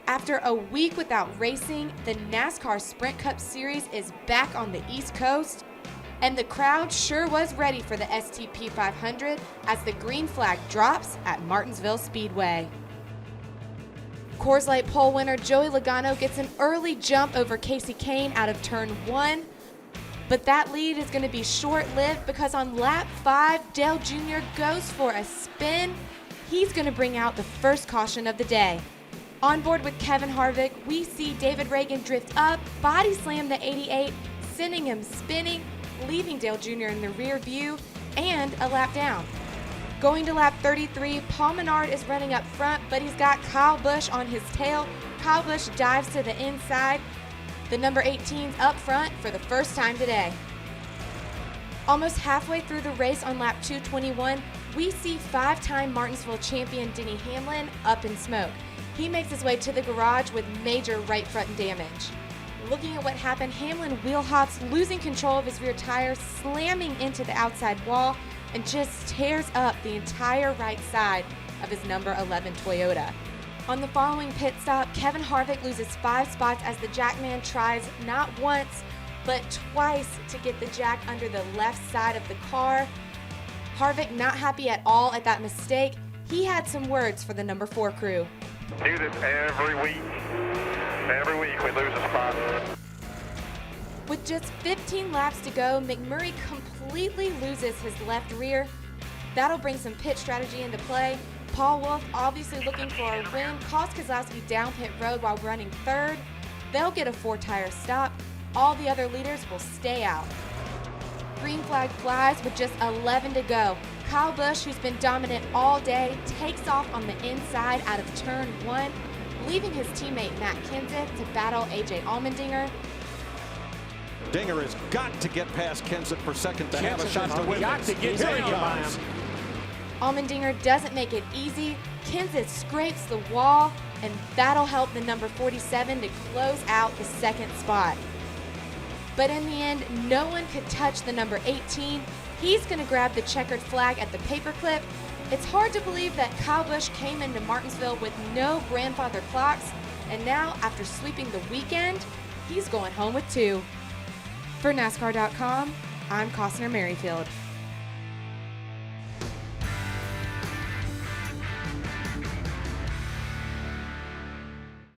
After a week without racing, the NASCAR Sprint Cup Series is back on the East Coast, and the crowd sure was ready for the STP 500 as the green flag drops at Martinsville Speedway. Coors Light pole winner Joey Logano gets an early jump over Casey Kane out of turn 1, but that lead is going to be short-lived because on lap 5, Dale Jr. goes for a spin. He's going to bring out the first caution of the day. On board with Kevin Harvick, we see David Ragan drift up, body slam the 88, sending him spinning, leaving Dale Jr. in the rear view and a lap down. Going to lap 33, Paul Menard is running up front, but he's got Kyle Busch on his tail. Kyle Busch dives to the inside. The number 18's up front for the first time today. Almost halfway through the race on lap 221, we see 5-time Martinsville champion Denny Hamlin up in smoke. He makes his way to the garage with major right front damage. Looking at what happened, Hamlin wheel hops, losing control of his rear tire, slamming into the outside wall, and just tears up the entire right side of his number 11 Toyota. On the following pit stop, Kevin Harvick loses 5 spots as the Jackman tries not once, but twice to get the jack under the left side of the car. Harvick not happy at all at that mistake. He had some words for the number 4 crew. Do this every week. Every week we lose a spot. With just 15 laps to go, McMurray completely loses his left rear. That'll bring some pit strategy into play. Paul Wolf, obviously looking for a win, calls Keselowski down pit road while running third. They'll get a 4-tire stop. All the other leaders will stay out. Green flag flies with just 11 to go. Kyle Busch, who's been dominant all day, takes off on the inside out of turn 1, leaving his teammate Matt Kenseth to battle AJ Allmendinger. Dinger has got to get past Kenseth for second to have a shot to win. Got to get down. Allmendinger doesn't make it easy. Kenseth scrapes the wall, and that'll help the number 47 to close out the second spot. But in the end, no one could touch the number 18. He's going to grab the checkered flag at the paperclip. It's hard to believe that Kyle Busch came into Martinsville with no grandfather clocks, and now, after sweeping the weekend, he's going home with 2. For NASCAR.com, I'm Costner Merrifield.